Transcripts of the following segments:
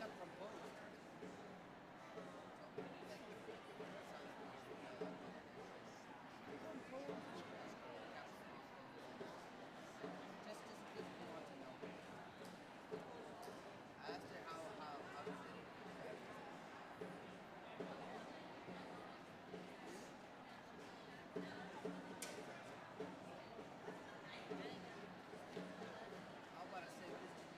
got proposed. Just people want to know. I asked her how is it? I was about to say, this is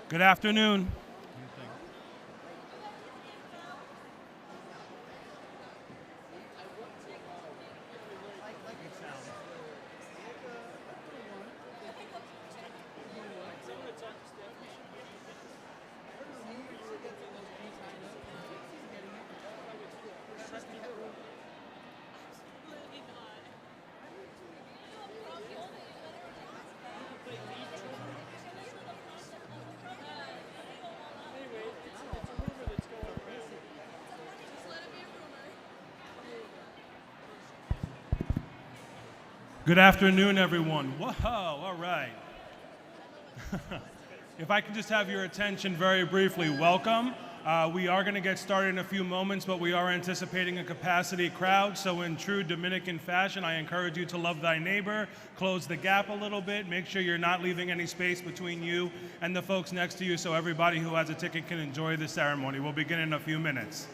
Good afternoon. Good afternoon, everyone. Whoa, all right. If I can just have your attention very briefly, welcome. We are going to get started in a few moments, but we are anticipating a capacity crowd, so in true Dominican fashion, I encourage you to love thy neighbor, close the gap a little bit, make sure you're not leaving any space between you and the folks next to you so everybody who has a ticket can enjoy the ceremony. We'll begin in a few minutes.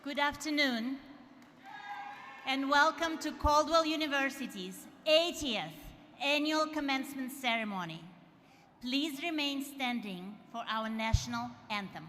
Good afternoon, and welcome to Caldwell University's 80th Annual Commencement Ceremony. Please remain standing for our national anthem.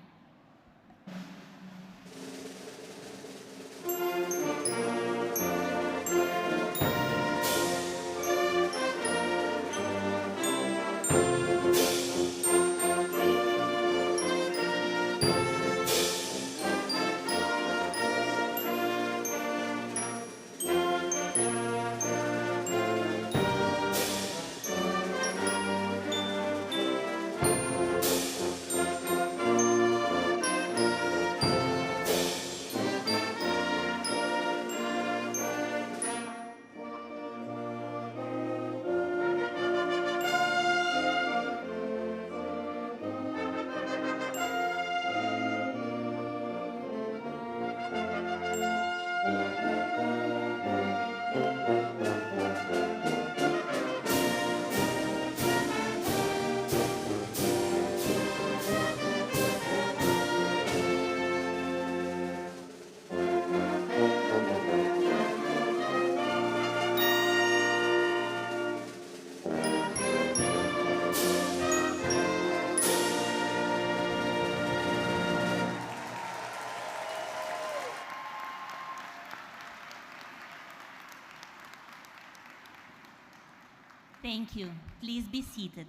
Thank you. Please be seated.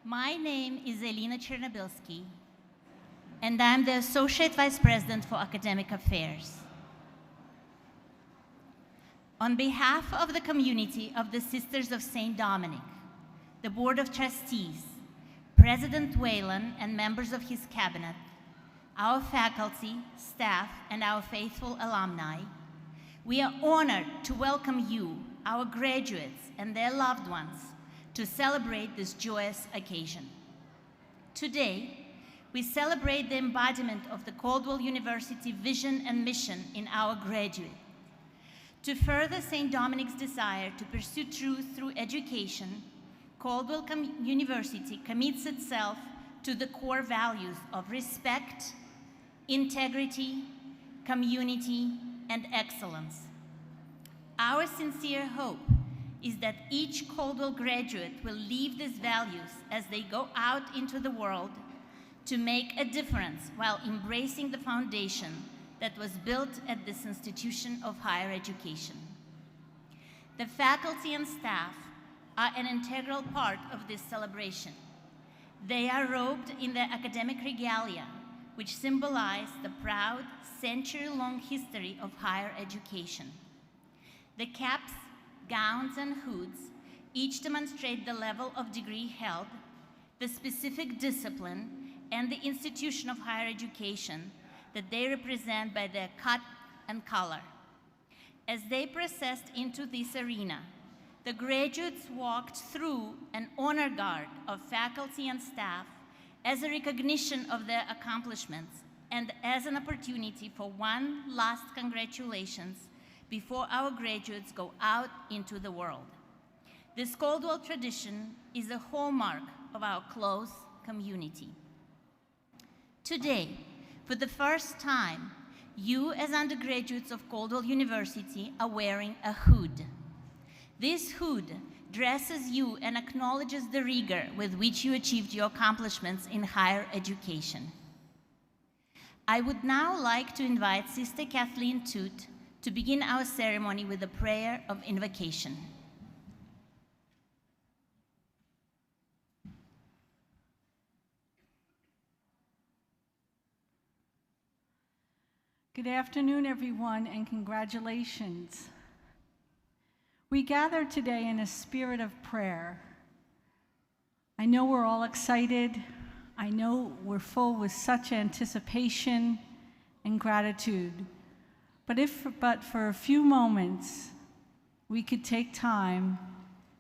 My name is Elena Chernobilsky, and I'm the Associate Vice President for Academic Affairs. On behalf of the community of the Sisters of St. Dominic, the Board of Trustees, President Whalen and members of his cabinet, our faculty, staff, and our faithful alumni, we are honored to welcome you, our graduates and their loved ones, to celebrate this joyous occasion. Today, we celebrate the embodiment of the Caldwell University vision and mission in our graduate. To further St. Dominic's desire to pursue truth through education, Caldwell University commits itself to the core values of respect, integrity, community, and excellence. Our sincere hope is that each Caldwell graduate will leave these values as they go out into the world to make a difference while embracing the foundation that was built at this institution of higher education. The faculty and staff are an integral part of this celebration. They are robed in their academic regalia, which symbolize the proud, century-long history of higher education. The caps, gowns, and hoods each demonstrate the level of degree held, the specific discipline, and the institution of higher education that they represent by their cut and color. As they processed into this arena, the graduates walked through an honor guard of faculty and staff as a recognition of their accomplishments and as an opportunity for one last congratulations before our graduates go out into the world. This Caldwell tradition is a hallmark of our close community. Today, for the first time, you as undergraduates of Caldwell University are wearing a hood. This hood dresses you and acknowledges the rigor with which you achieved your accomplishments in higher education. I would now like to invite Sister Kathleen Toot to begin our ceremony with a prayer of invocation. Good afternoon, everyone, and congratulations. We gather today in a spirit of prayer. I know we're all excited. I know we're full with such anticipation and gratitude. But for a few moments, we could take time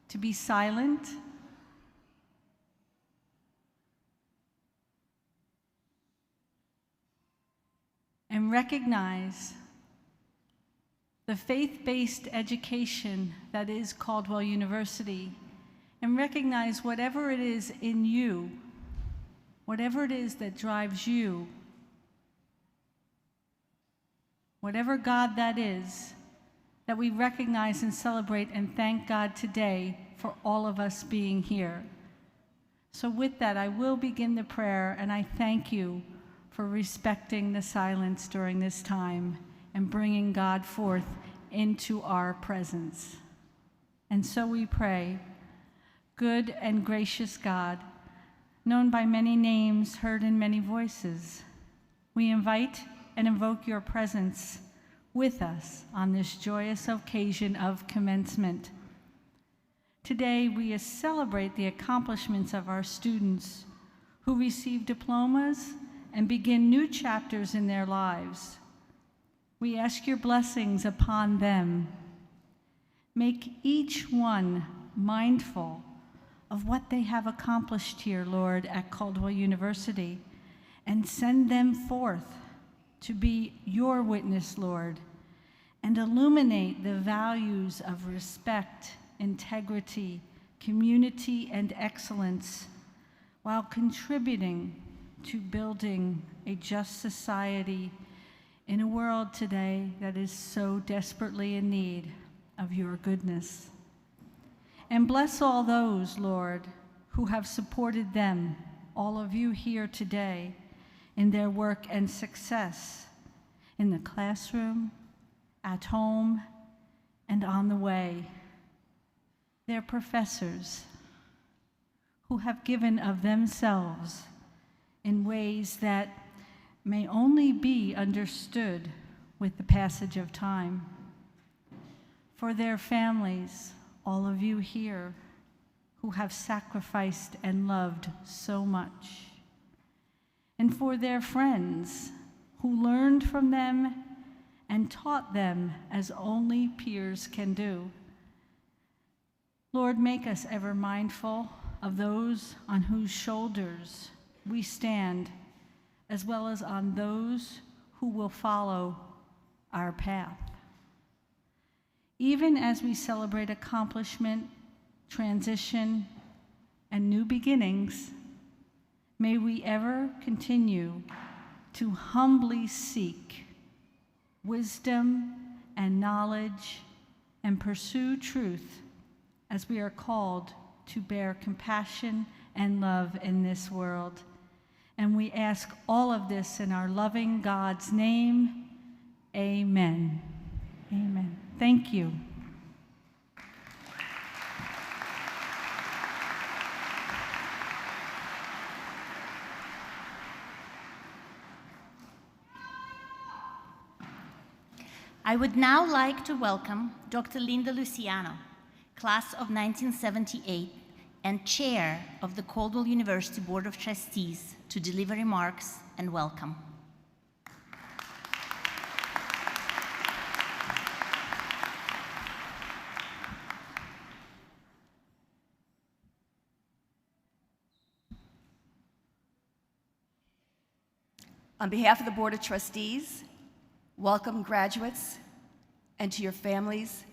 to be silent and recognize the faith-based education that is Caldwell University, and recognize whatever it is in you, whatever it is that drives you, whatever God that is, that we recognize and celebrate and thank God today for all of us being here. So with that, I will begin the prayer, and I thank you for respecting the silence during this time and bringing God forth into our presence. And so we pray, good and gracious God, known by many names, heard in many voices, we invite and invoke your presence with us on this joyous occasion of commencement. Today, we celebrate the accomplishments of our students who receive diplomas and begin new chapters in their lives. We ask your blessings upon them. Make each one mindful of what they have accomplished here, Lord, at Caldwell University, and send them forth to be your witness, Lord, and illuminate the values of respect, integrity, community, and excellence while contributing to building a just society in a world today that is so desperately in need of your goodness. And bless all those, Lord, who have supported them, all of you here today, in their work and success in the classroom, at home, and on the way. Their professors who have given of themselves in ways that may only be understood with the passage of time. For their families, all of you here who have sacrificed and loved so much. And for their friends who learned from them and taught them as only peers can do. Lord, make us ever mindful of those on whose shoulders we stand, as well as on those who will follow our path. Even as we celebrate accomplishment, transition, and new beginnings, may we ever continue to humbly seek wisdom and knowledge and pursue truth as we are called to bear compassion and love in this world. And we ask all of this in our loving God's name. Amen. Amen. Thank you. I would now like to welcome Dr. Linda Luciano, class of 1978 and chair of the Caldwell University Board of Trustees, to deliver remarks and welcome. On behalf of the Board of Trustees, welcome graduates, and to your families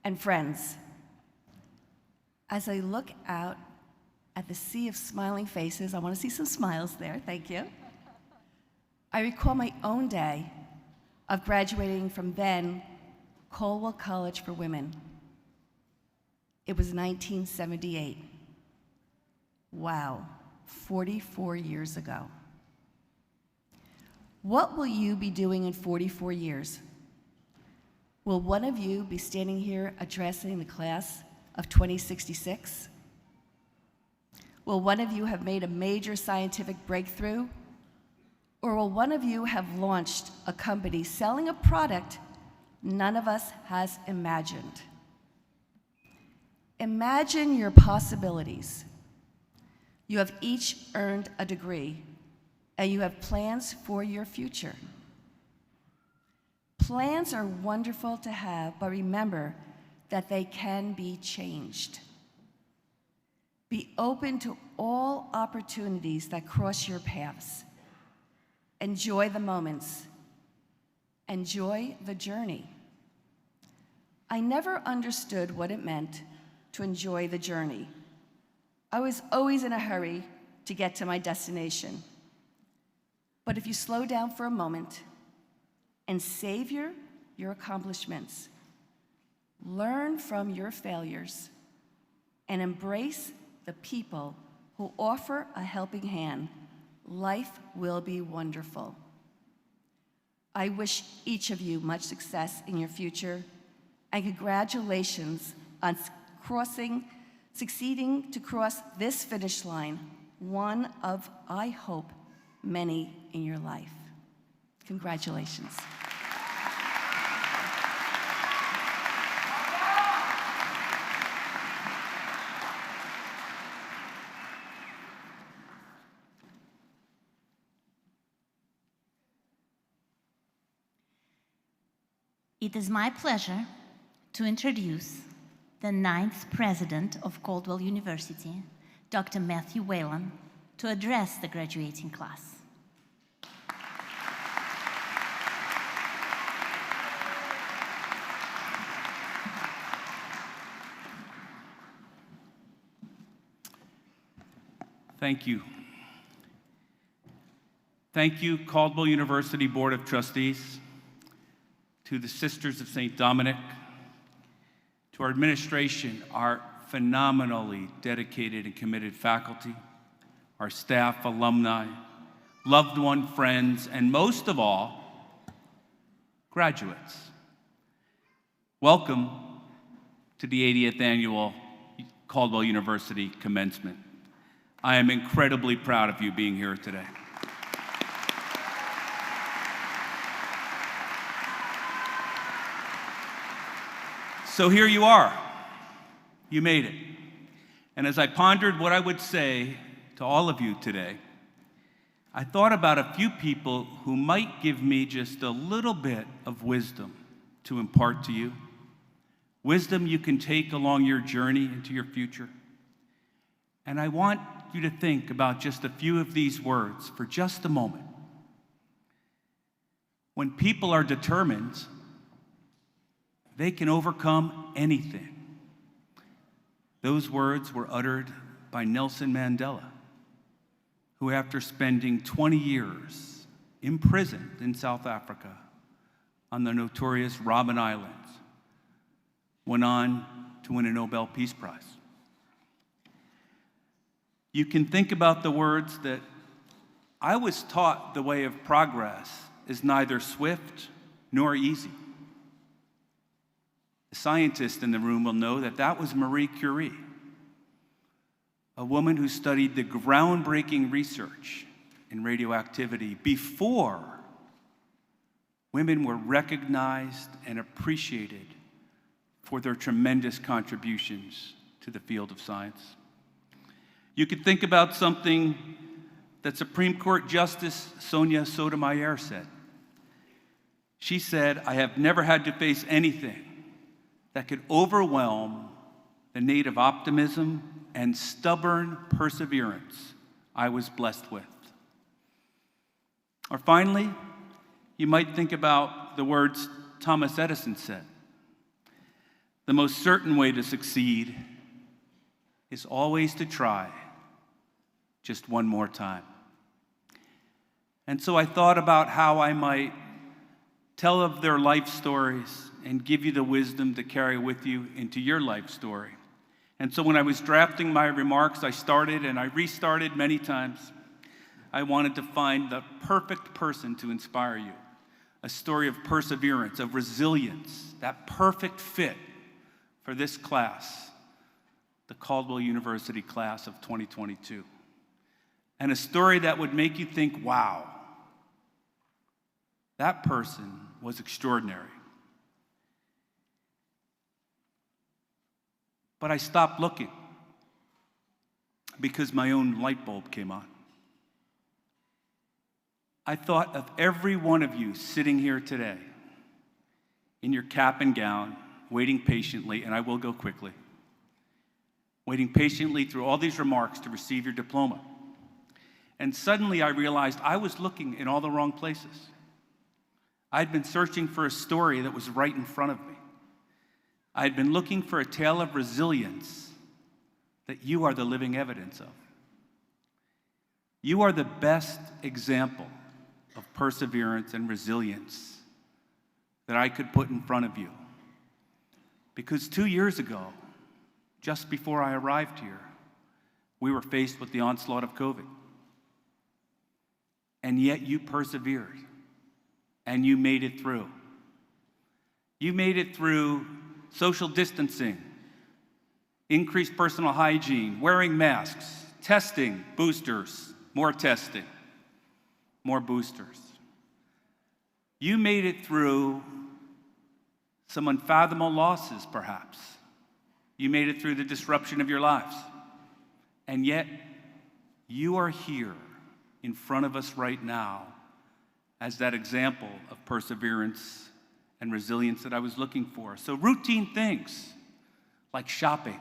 and friends. As I look out at the sea of smiling faces, I want to see some smiles there, thank you. I recall my own day of graduating from then Caldwell College for Women. It was 1978. Wow, 44 years ago. What will you be doing in 44 years? Will one of you be standing here addressing the class of 2066? Will one of you have made a major scientific breakthrough? Or will one of you have launched a company selling a product none of us has imagined? Imagine your possibilities. You have each earned a degree, and you have plans for your future. Plans are wonderful to have, but remember that they can be changed. Be open to all opportunities that cross your paths. Enjoy the moments. Enjoy the journey. I never understood what it meant to enjoy the journey. I was always in a hurry to get to my destination. But if you slow down for a moment and savor your accomplishments, learn from your failures, and embrace the people who offer a helping hand, life will be wonderful. I wish each of you much success in your future, and congratulations on succeeding to cross this finish line, one of, I hope, many in your life. Congratulations. It is my pleasure to introduce the 9th president of Caldwell University, Dr. Matthew Whalen, to address the graduating class. Thank you. Thank you, Caldwell University Board of Trustees, to the Sisters of St. Dominic, to our administration, our phenomenally dedicated and committed faculty, our staff, alumni, loved one, friends, and most of all, graduates. Welcome to the 80th Annual Caldwell University Commencement. I am incredibly proud of you being here today. So here you are. You made it. And as I pondered what I would say to all of you today, I thought about a few people who might give me just a little bit of wisdom to impart to you. Wisdom you can take along your journey into your future. And I want you to think about just a few of these words for just a moment. When people are determined, they can overcome anything. Those words were uttered by Nelson Mandela, who after spending 20 years imprisoned in South Africa on the notorious Robben Islands, went on to win a Nobel Peace Prize. You can think about the words that I was taught the way of progress is neither swift nor easy. The scientists in the room will know that that was Marie Curie, a woman who studied the groundbreaking research in radioactivity before women were recognized and appreciated for their tremendous contributions to the field of science. You could think about something that Supreme Court Justice Sonia Sotomayor said. She said, "I have never had to face anything that could overwhelm the native optimism and stubborn perseverance I was blessed with." Or finally, you might think about the words Thomas Edison said. "The most certain way to succeed is always to try just one more time." And so I thought about how I might tell of their life stories and give you the wisdom to carry with you into your life story. And so when I was drafting my remarks, I started and I restarted many times. I wanted to find the perfect person to inspire you. A story of perseverance, of resilience, that perfect fit for this class, the Caldwell University class of 2022. And a story that would make you think, wow, that person was extraordinary. But I stopped looking because my own light bulb came on. I thought of every one of you sitting here today in your cap and gown, waiting patiently, and I will go quickly, waiting patiently through all these remarks to receive your diploma. And suddenly I realized I was looking in all the wrong places. I'd been searching for a story that was right in front of me. I'd been looking for a tale of resilience that you are the living evidence of. You are the best example of perseverance and resilience that I could put in front of you. Because 2 years ago, just before I arrived here, we were faced with the onslaught of COVID. And yet you persevered, and you made it through. You made it through social distancing, increased personal hygiene, wearing masks, testing, boosters, more testing, more boosters. You made it through some unfathomable losses, perhaps. You made it through the disruption of your lives. And yet, you are here in front of us right now as that example of perseverance and resilience that I was looking for. So routine things like shopping,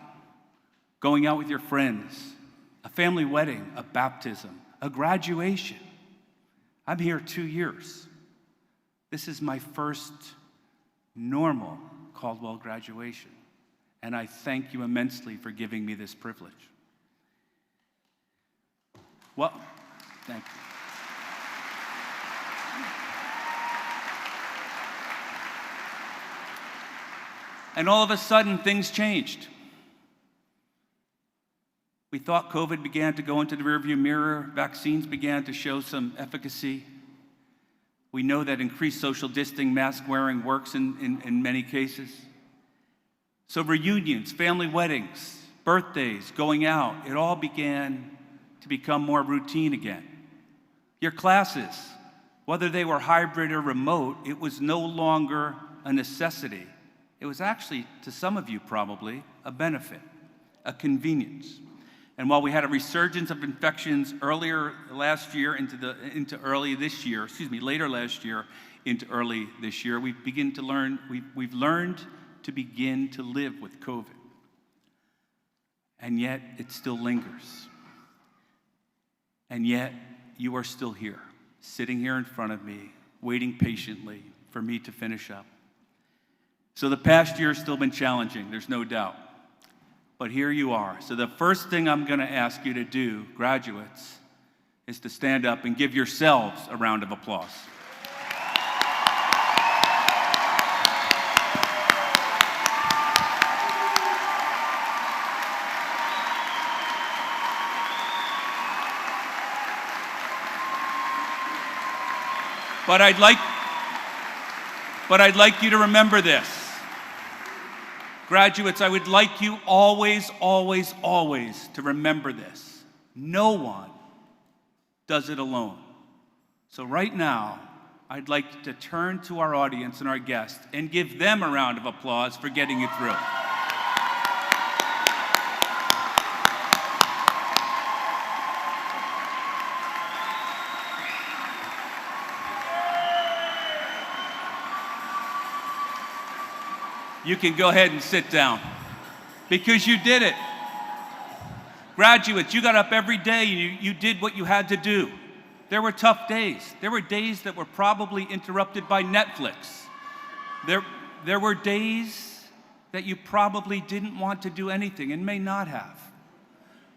going out with your friends, a family wedding, a baptism, a graduation. I'm here 2 years. This is my first normal Caldwell graduation, and I thank you immensely for giving me this privilege. Well, thank you. And all of a sudden, things changed. We thought COVID began to go into the rearview mirror. Vaccines began to show some efficacy. We know that increased social distancing, mask wearing works in many cases. So reunions, family weddings, birthdays, going out, it all began to become more routine again. Your classes, whether they were hybrid or remote, it was no longer a necessity. It was actually, to some of you probably, a benefit, a convenience. And while we had a resurgence of infections earlier last year into early this year, later last year into early this year, we've learned to begin to live with COVID. And yet it still lingers. And yet you are still here, sitting here in front of me, waiting patiently for me to finish up. So the past year has still been challenging, there's no doubt. But here you are. So the first thing I'm going to ask you to do, graduates, is to stand up and give yourselves a round of applause. But I'd like you to remember this. Graduates, I would like you always, always, always to remember this. No one does it alone. So right now, I'd like to turn to our audience and our guests and give them a round of applause for getting you through. You can go ahead and sit down because you did it. Graduates, you got up every day and you did what you had to do. There were tough days. There were days that were probably interrupted by Netflix. There were days that you probably didn't want to do anything and may not have.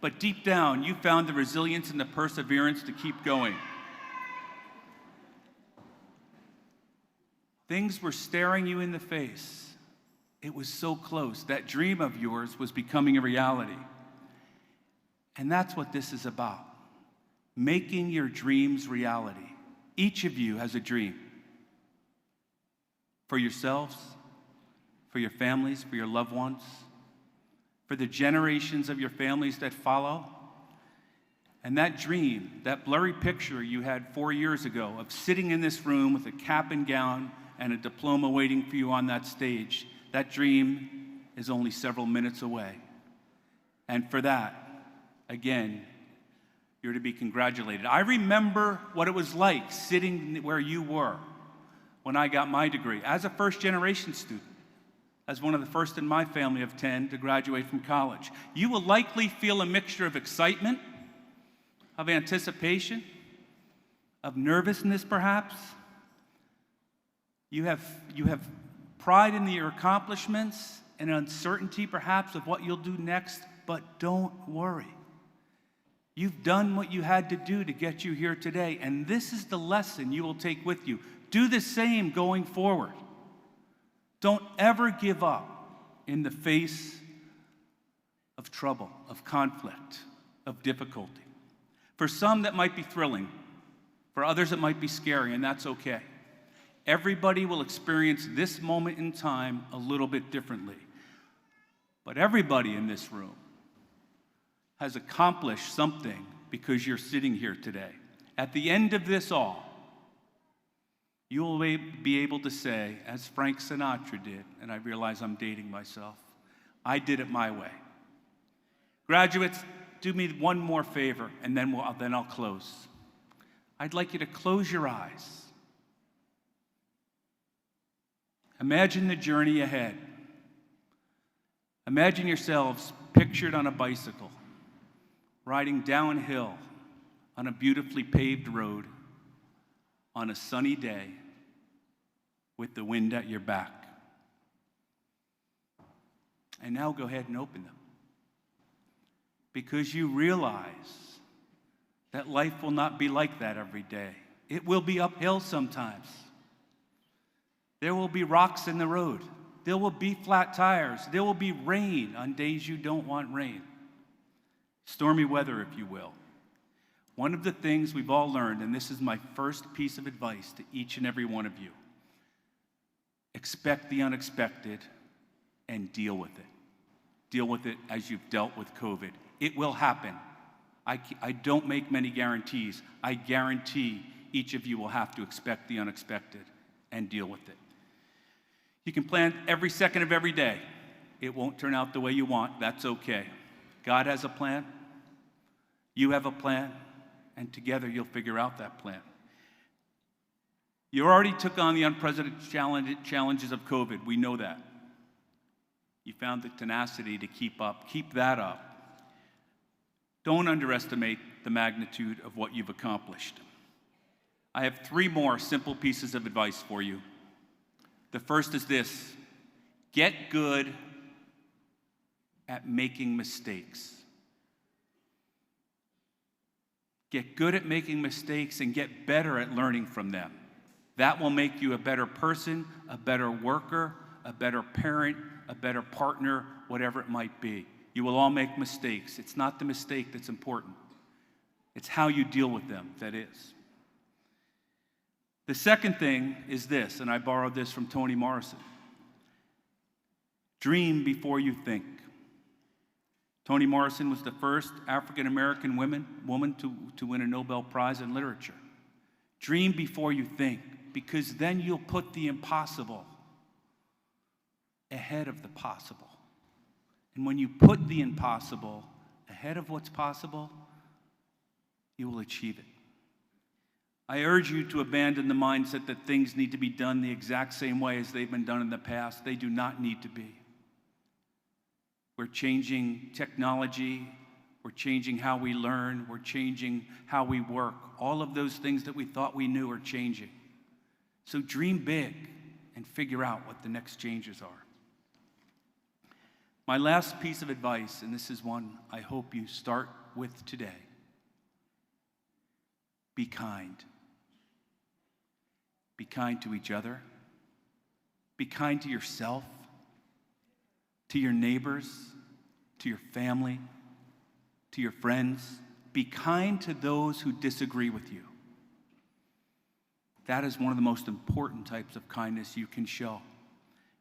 But deep down, you found the resilience and the perseverance to keep going. Things were staring you in the face. It was so close. That dream of yours was becoming a reality. And that's what this is about. Making your dreams reality. Each of you has a dream. For yourselves, for your families, for your loved ones, for the generations of your families that follow. And that dream, that blurry picture you had 4 years ago of sitting in this room with a cap and gown and a diploma waiting for you on that stage, that dream is only several minutes away. And for that, again, you're to be congratulated. I remember what it was like sitting where you were when I got my degree as a first-generation student, as one of the first in my family of 10 to graduate from college. You will likely feel a mixture of excitement, of anticipation, of nervousness perhaps. You have pride in your accomplishments and uncertainty perhaps of what you'll do next, but don't worry. You've done what you had to do to get you here today, and this is the lesson you will take with you. Do the same going forward. Don't ever give up in the face of trouble, of conflict, of difficulty. For some, that might be thrilling. For others, it might be scary, and that's okay. Everybody will experience this moment in time a little bit differently. But everybody in this room has accomplished something because you're sitting here today. At the end of this all, you will be able to say, as Frank Sinatra did, and I realize I'm dating myself, I did it my way. Graduates, do me one more favor, and then I'll close. I'd like you to close your eyes. Imagine the journey ahead. Imagine yourselves pictured on a bicycle, riding downhill on a beautifully paved road on a sunny day with the wind at your back. And now go ahead and open them. Because you realize that life will not be like that every day. It will be uphill sometimes. There will be rocks in the road. There will be flat tires. There will be rain on days you don't want rain. Stormy weather, if you will. One of the things we've all learned, and this is my first piece of advice to each and every one of you, expect the unexpected and deal with it. Deal with it as you've dealt with COVID. It will happen. I don't make many guarantees. I guarantee each of you will have to expect the unexpected and deal with it. You can plan every second of every day. It won't turn out the way you want. That's okay. God has a plan. You have a plan. And together you'll figure out that plan. You already took on the unprecedented challenges of COVID. We know that. You found the tenacity to keep up. Keep that up. Don't underestimate the magnitude of what you've accomplished. I have 3 more simple pieces of advice for you. The first is this: get good at making mistakes. Get good at making mistakes and get better at learning from them. That will make you a better person, a better worker, a better parent, a better partner, whatever it might be. You will all make mistakes. It's not the mistake that's important. It's how you deal with them that is. The second thing is this, and I borrowed this from Toni Morrison. Dream before you think. Toni Morrison was the first African-American woman to win a Nobel Prize in literature. Dream before you think, because then you'll put the impossible ahead of the possible. And when you put the impossible ahead of what's possible, you will achieve it. I urge you to abandon the mindset that things need to be done the exact same way as they've been done in the past. They do not need to be. We're changing technology. We're changing how we learn. We're changing how we work. All of those things that we thought we knew are changing. So dream big and figure out what the next changes are. My last piece of advice, and this is one I hope you start with today: be kind. Be kind to each other. Be kind to yourself, to your neighbors, to your family, to your friends. Be kind to those who disagree with you. That is one of the most important types of kindness you can show.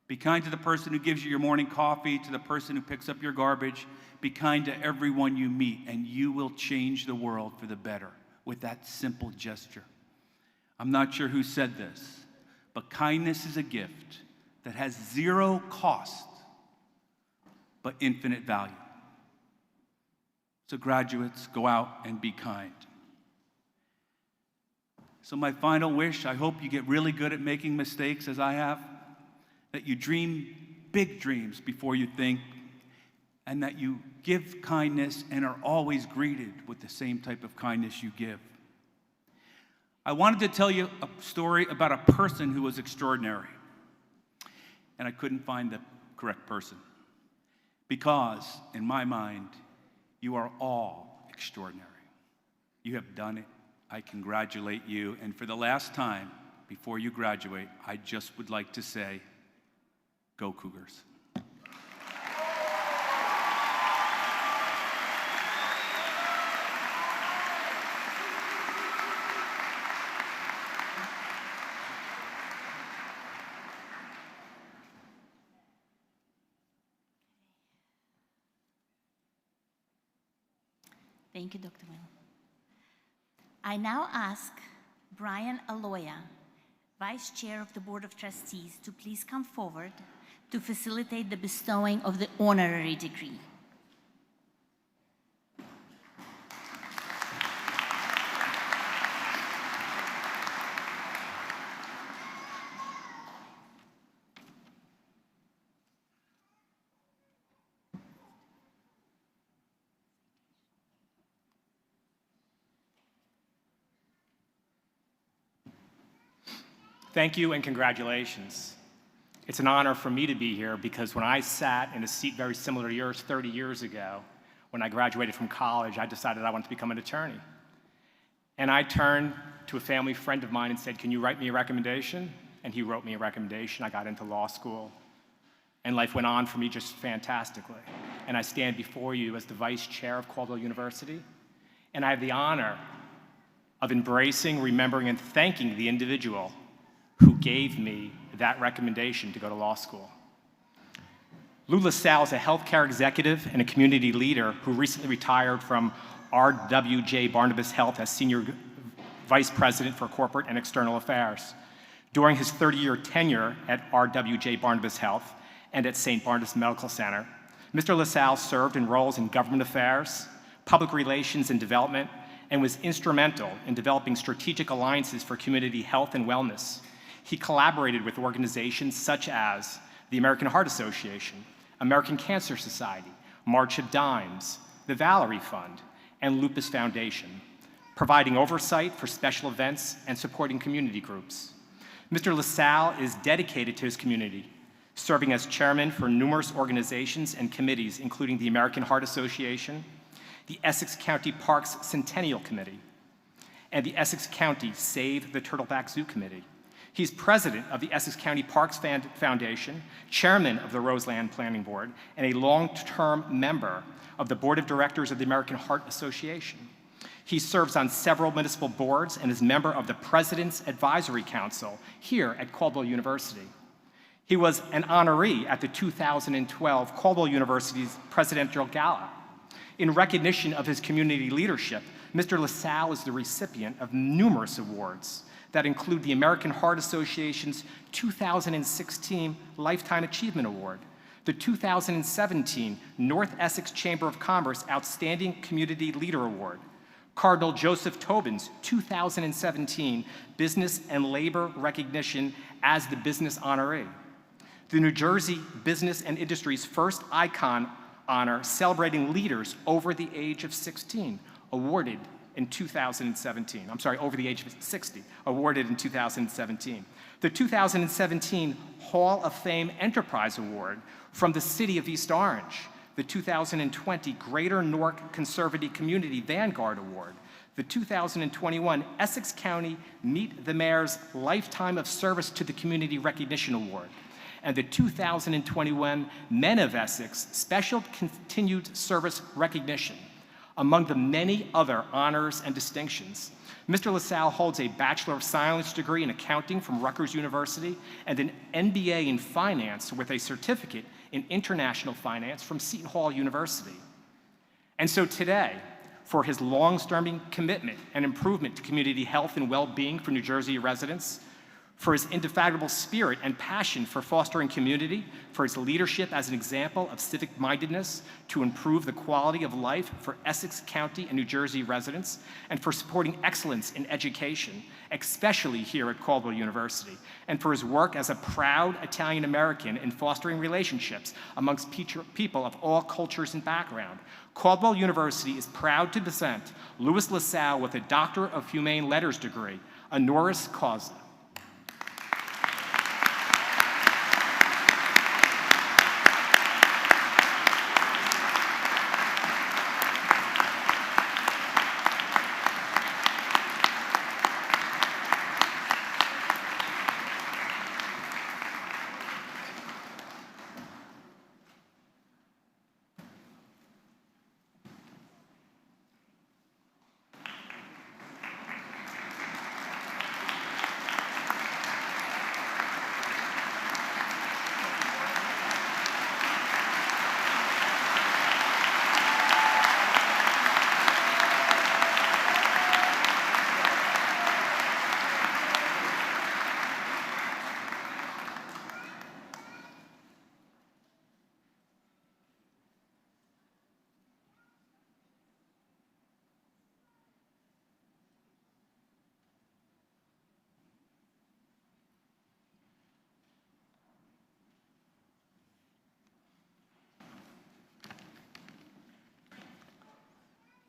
Be kind to the person who gives you your morning coffee, to the person who picks up your garbage. Be kind to everyone you meet, and you will change the world for the better with that simple gesture. I'm not sure who said this, but kindness is a gift that has 0 cost, but infinite value. So graduates, go out and be kind. So my final wish, I hope you get really good at making mistakes as I have, that you dream big dreams before you think, and that you give kindness and are always greeted with the same type of kindness you give. I wanted to tell you a story about a person who was extraordinary, and I couldn't find the correct person, because in my mind, you are all extraordinary. You have done it. I congratulate you, and for the last time, before you graduate, I just would like to say, go Cougars. Thank you, Dr. Whalen. I now ask Brian Aloya, Vice Chair of the Board of Trustees, to please come forward to facilitate the bestowing of the honorary degree. Thank you and congratulations. It's an honor for me to be here because when I sat in a seat very similar to yours 30 years ago, when I graduated from college, I decided I wanted to become an attorney. And I turned to a family friend of mine and said, "Can you write me a recommendation?" And he wrote me a recommendation. I got into law school, and life went on for me just fantastically. And I stand before you as the vice chair of Caldwell University, and I have the honor of embracing, remembering, and thanking the individual who gave me that recommendation to go to law school. Lou Lasalle is a healthcare executive and a community leader who recently retired from RWJ Barnabas Health as Senior Vice President for Corporate and External Affairs. During his 30-year tenure at RWJ Barnabas Health and at St. Barnabas Medical Center, Mr. Lasalle served in roles in government affairs, public relations and development, and was instrumental in developing strategic alliances for community health and wellness. He collaborated with organizations such as the American Heart Association, American Cancer Society, March of Dimes, the Valerie Fund, and Lupus Foundation, providing oversight for special events and supporting community groups. Mr. Lasalle is dedicated to his community, serving as chairman for numerous organizations and committees, including the American Heart Association, the Essex County Parks Centennial Committee, and the Essex County Save the Turtleback Zoo Committee. He's president of the Essex County Parks Foundation, chairman of the Roseland Planning Board, and a long-term member of the board of directors of the American Heart Association. He serves on several municipal boards and is member of the President's Advisory Council here at Caldwell University. He was an honoree at the 2012 Caldwell University's Presidential Gala. In recognition of his community leadership, Mr. Lasalle is the recipient of numerous awards that include the American Heart Association's 2016 Lifetime Achievement Award, the 2017 North Essex Chamber of Commerce Outstanding Community Leader Award, Cardinal Joseph Tobin's 2017 Business and Labor Recognition as the Business Honoree, the New Jersey Business and Industry's first Icon honor celebrating leaders over the age of 16, awarded in 2017. I'm sorry, over the age of 60, awarded in 2017. The 2017 Hall of Fame Enterprise Award from the City of East Orange, the 2020 Greater Newark Conservative Community Vanguard Award, the 2021 Essex County Meet the Mayor's Lifetime of Service to the Community Recognition Award, and the 2021 Men of Essex Special Continued Service Recognition, among the many other honors and distinctions. Mr. Lasalle holds a Bachelor of Science degree in accounting from Rutgers University and an MBA in finance with a certificate in international finance from Seton Hall University. And so today, for his long-standing commitment and improvement to community health and well-being for New Jersey residents, for his indefatigable spirit and passion for fostering community, for his leadership as an example of civic mindedness to improve the quality of life for Essex County and New Jersey residents, and for supporting excellence in education, especially here at Caldwell University, and for his work as a proud Italian American in fostering relationships amongst people of all cultures and background. Caldwell University is proud to present Louis Lasalle with a Doctor of Humane Letters degree, honoris causa.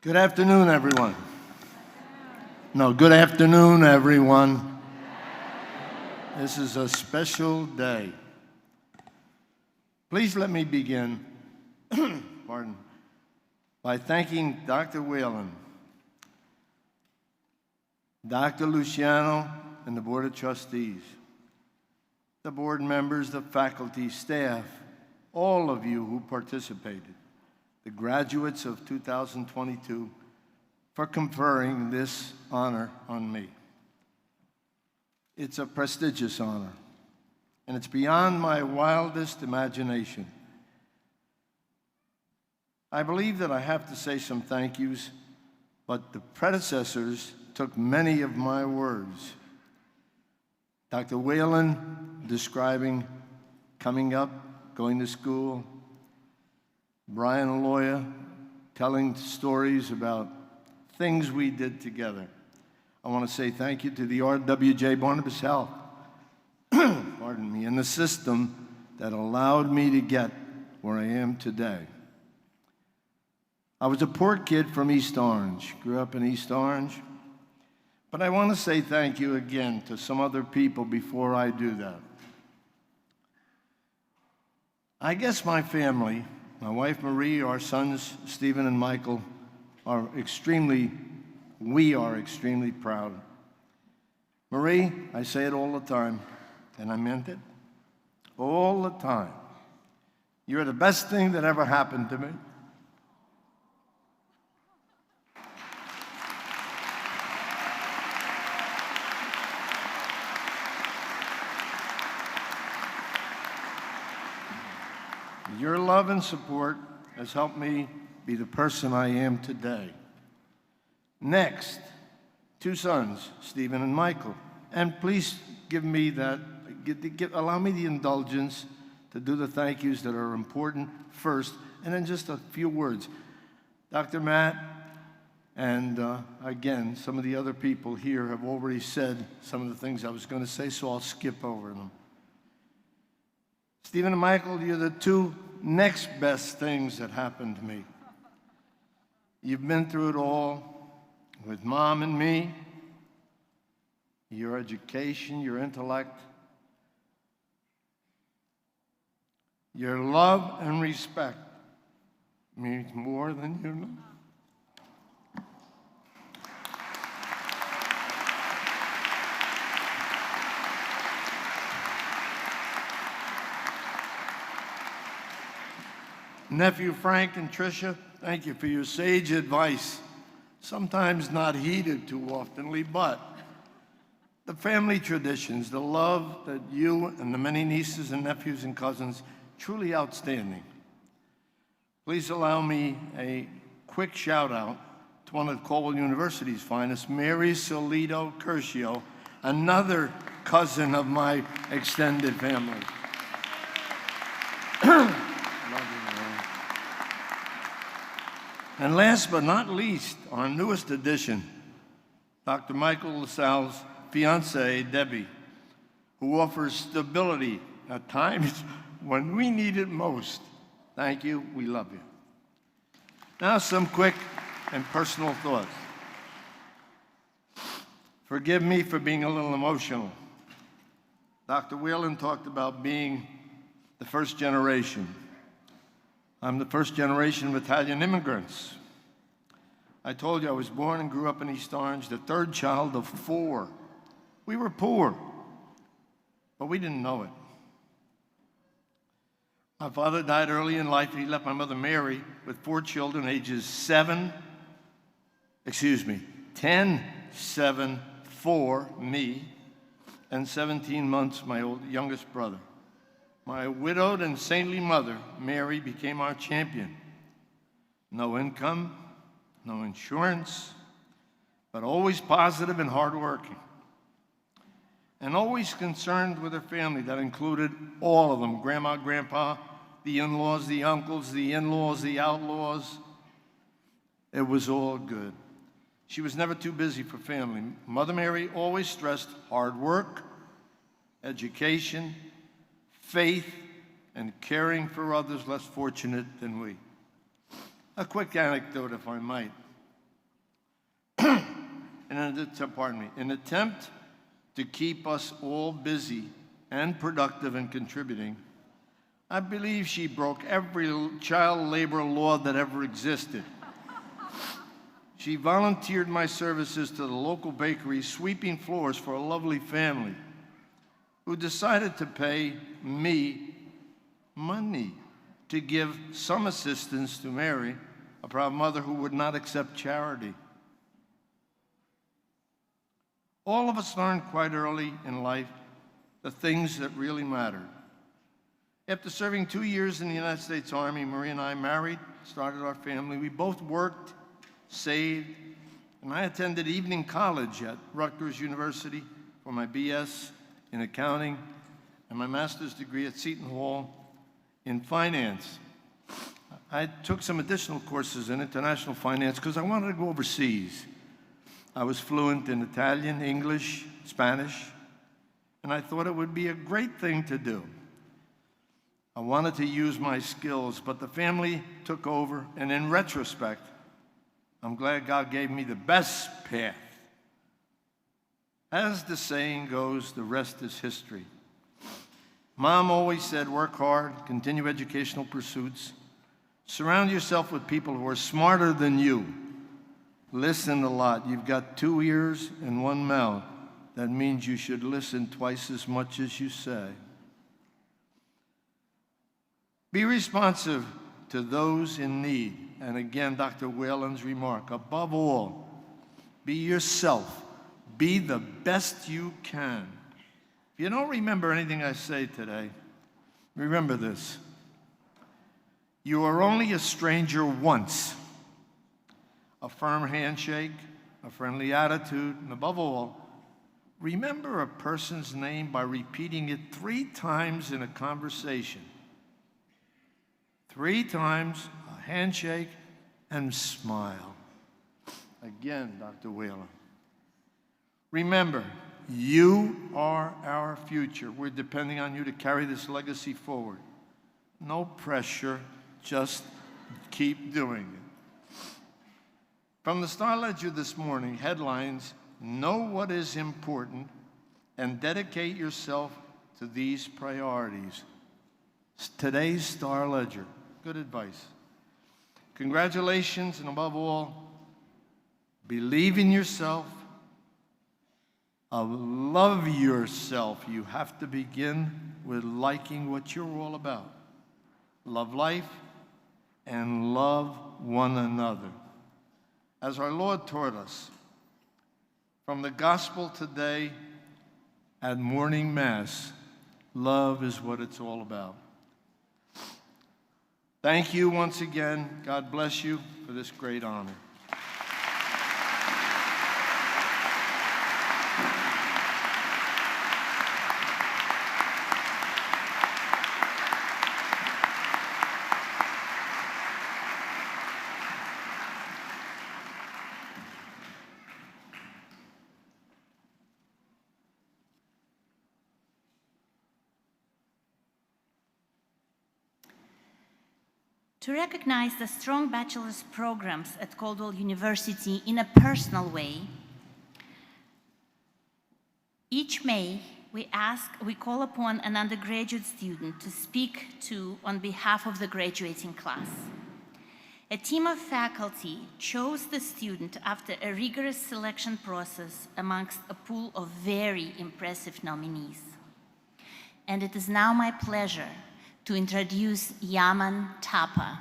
Good afternoon, everyone. No, good afternoon, everyone. This is a special day. Please let me begin by thanking Dr. Whalen Dr. Luciano and the Board of Trustees, the board members, the faculty, staff, all of you who participated, the graduates of 2022, for conferring this honor on me. It's a prestigious honor, and it's beyond my wildest imagination. I believe that I have to say some thank yous, but the predecessors took many of my words. Dr. Whalen describing coming up, going to school. Brian, a lawyer, telling stories about things we did together. I want to say thank you to the RWJ Barnabas Health, pardon me, and the system that allowed me to get where I am today. I was a poor kid from East Orange, grew up in East Orange, but I want to say thank you again to some other people before I do that. I guess my family, my wife Marie, our sons Stephen and Michael, we are extremely proud. Marie, I say it all the time, and I meant it, all the time. You're the best thing that ever happened to me. Your love and support has helped me be the person I am today. Next, two sons, Stephen and Michael. And please give me that, allow me the indulgence to do the thank yous that are important first, and then just a few words. Dr. Matt, and again, some of the other people here have already said some of the things I was going to say, so I'll skip over them. Stephen and Michael, you're the two next best things that happened to me. You've been through it all with Mom and me, your education, your intellect, your love and respect means more than you know. Nephew Frank and Tricia, thank you for your sage advice, sometimes not heeded too oftenly, but the family traditions, the love that you and the many nieces and nephews and cousins, truly outstanding. Please allow me a quick shout out to one of Caldwell University's finest, Mary Solito Curcio, another cousin of my extended family. And last but not least, our newest addition, Dr. Michael Lasalle's fiancée, Debbie, who offers stability at times when we need it most. Thank you. We love you. Now some quick and personal thoughts. Forgive me for being a little emotional. Dr. Whalen talked about being the first generation. I'm the first generation of Italian immigrants. I told you I was born and grew up in East Orange, the third child of 4. We were poor, but we didn't know it. My father died early in life. He left my mother Mary with 4 children, ages 10, 7, 4, me, and 17 months, my youngest brother. My widowed and saintly mother, Mary, became our champion. No income, no insurance, but always positive and hardworking. And always concerned with her family. That included all of them, Grandma, Grandpa, the in-laws, the uncles, the in-laws, the outlaws. It was all good. She was never too busy for family. Mother Mary always stressed hard work, education, faith, and caring for others less fortunate than we. A quick anecdote, if I might. In an attempt to keep us all busy and productive and contributing, I believe she broke every child labor law that ever existed. She volunteered my services to the local bakery, sweeping floors for a lovely family who decided to pay me money to give some assistance to Mary, a proud mother who would not accept charity. All of us learned quite early in life the things that really mattered. After serving 2 years in the United States Army, Marie and I married, started our family. We both worked, saved, and I attended evening college at Rutgers University for my BS in accounting and my master's degree at Seton Hall in finance. I took some additional courses in international finance because I wanted to go overseas. I was fluent in Italian, English, Spanish, and I thought it would be a great thing to do. I wanted to use my skills, but the family took over, and in retrospect, I'm glad God gave me the best path. As the saying goes, the rest is history. Mom always said, work hard, continue educational pursuits, surround yourself with people who are smarter than you. Listen a lot. You've got 2 ears and 1 mouth. That means you should listen twice as much as you say. Be responsive to those in need. And again, Dr. Whalen's remark, above all, be yourself. Be the best you can. If you don't remember anything I say today, remember this. You are only a stranger once. A firm handshake, a friendly attitude, and above all, remember a person's name by repeating it 3 times in a conversation. 3 times, a handshake, and smile. Again, Dr. Whalen. Remember, you are our future. We're depending on you to carry this legacy forward. No pressure, just keep doing it. From the Star Ledger this morning, headlines, know what is important and dedicate yourself to these priorities. Today's Star Ledger. Good advice. Congratulations, and above all, believe in yourself. Love yourself. You have to begin with liking what you're all about. Love life and love one another. As our Lord taught us, from the gospel today at morning mass, love is what it's all about. Thank you once again. God bless you for this great honor. To recognize the strong bachelor's programs at Caldwell University in a personal way, each May we call upon an undergraduate student to speak on behalf of the graduating class. A team of faculty chose the student after a rigorous selection process amongst a pool of very impressive nominees. And it is now my pleasure to introduce Yaman Tapa.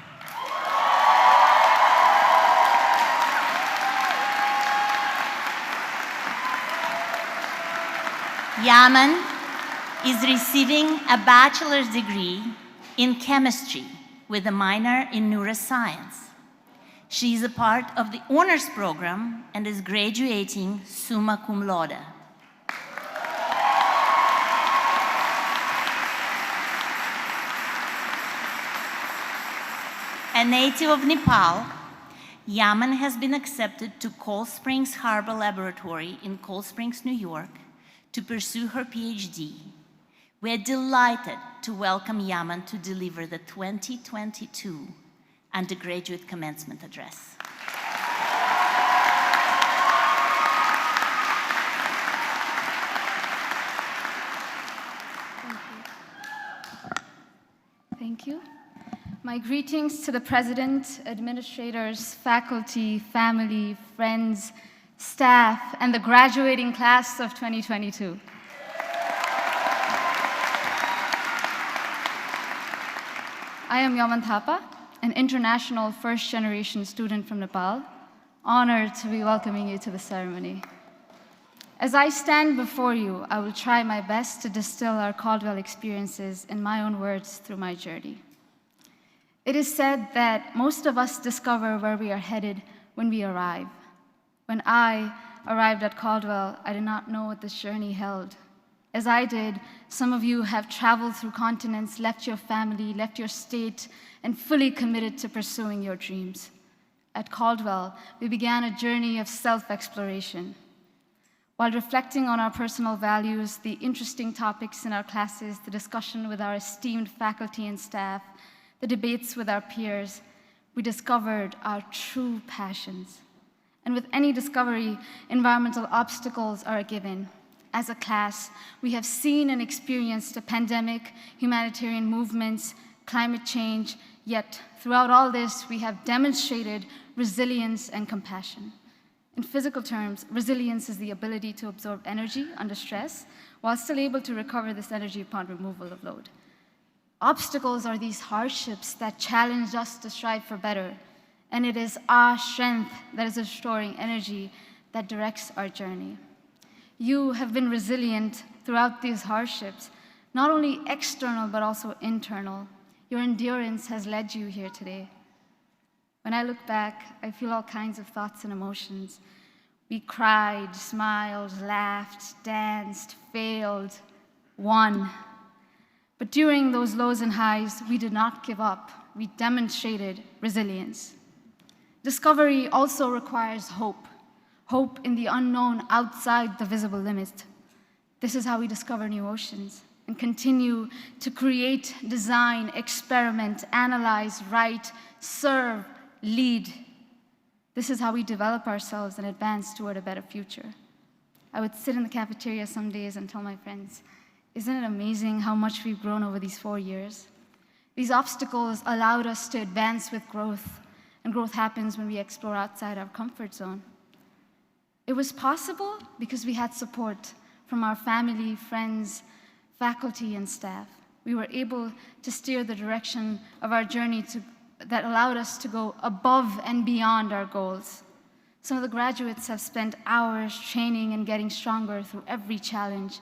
Yaman is receiving a bachelor's degree in chemistry with a minor in neuroscience. She is a part of the honors program and is graduating summa cum laude. A native of Nepal, Yaman has been accepted to Cold Springs Harbor Laboratory in Cold Springs, New York, to pursue her PhD. We are delighted to welcome Yaman to deliver the 2022 undergraduate commencement address. Thank you. My greetings to the president, administrators, faculty, family, friends, staff, and the graduating class of 2022. I am Yaman Thapa, an international first-generation student from Nepal, honored to be welcoming you to the ceremony. As I stand before you, I will try my best to distill our Caldwell experiences in my own words through my journey. It is said that most of us discover where we are headed when we arrive. When I arrived at Caldwell, I did not know what this journey held. As I did, some of you have traveled through continents, left your family, left your state, and fully committed to pursuing your dreams. At Caldwell, we began a journey of self-exploration. While reflecting on our personal values, the interesting topics in our classes, the discussion with our esteemed faculty and staff, the debates with our peers, we discovered our true passions. And with any discovery, environmental obstacles are a given. As a class, we have seen and experienced a pandemic, humanitarian movements, climate change, yet throughout all this, we have demonstrated resilience and compassion. In physical terms, resilience is the ability to absorb energy under stress while still able to recover this energy upon removal of load. Obstacles are these hardships that challenge us to strive for better, and it is our strength that is restoring energy that directs our journey. You have been resilient throughout these hardships, not only external but also internal. Your endurance has led you here today. When I look back, I feel all kinds of thoughts and emotions. We cried, smiled, laughed, danced, failed, won. But during those lows and highs, we did not give up. We demonstrated resilience. Discovery also requires hope. Hope in the unknown outside the visible limit. This is how we discover new oceans and continue to create, design, experiment, analyze, write, serve, lead. This is how we develop ourselves and advance toward a better future. I would sit in the cafeteria some days and tell my friends, isn't it amazing how much we've grown over these 4 years? These obstacles allowed us to advance with growth, and growth happens when we explore outside our comfort zone. It was possible because we had support from our family, friends, faculty, and staff. We were able to steer the direction of our journey that allowed us to go above and beyond our goals. Some of the graduates have spent hours training and getting stronger through every challenge.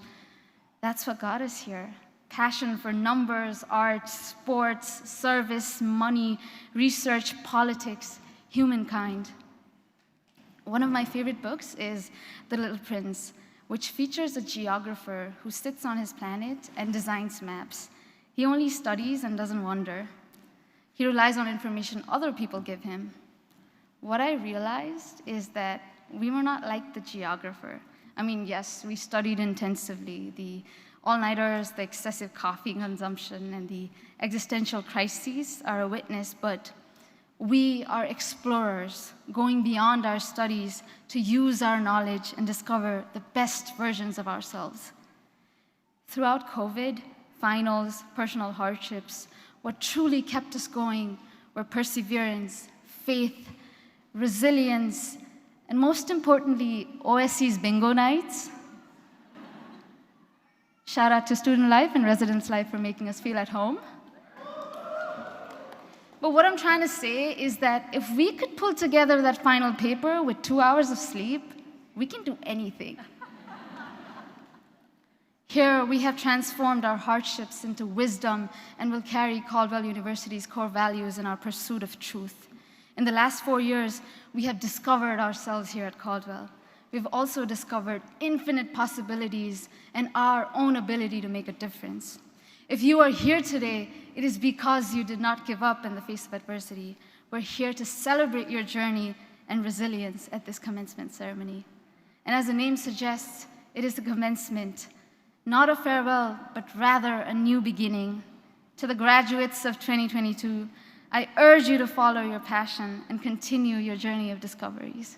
That's what got us here. Passion for numbers, art, sports, service, money, research, politics, humankind. One of my favorite books is The Little Prince, which features a geographer who sits on his planet and designs maps. He only studies and doesn't wonder. He relies on information other people give him. What I realized is that we were not like the geographer. I mean, yes, we studied intensively. The all-nighters, the excessive coffee consumption, and the existential crises are a witness, but we are explorers, going beyond our studies to use our knowledge and discover the best versions of ourselves. Throughout COVID, finals, personal hardships, what truly kept us going were perseverance, faith, resilience, and most importantly, OSC's bingo nights. Shout out to student life and residence life for making us feel at home. But what I'm trying to say is that if we could pull together that final paper with 2 hours of sleep, we can do anything. Here, we have transformed our hardships into wisdom and will carry Caldwell University's core values in our pursuit of truth. In the last 4 years, we have discovered ourselves here at Caldwell. We've also discovered infinite possibilities and our own ability to make a difference. If you are here today, it is because you did not give up in the face of adversity. We're here to celebrate your journey and resilience at this commencement ceremony. And as the name suggests, it is a commencement, not a farewell, but rather a new beginning. To the graduates of 2022, I urge you to follow your passion and continue your journey of discoveries.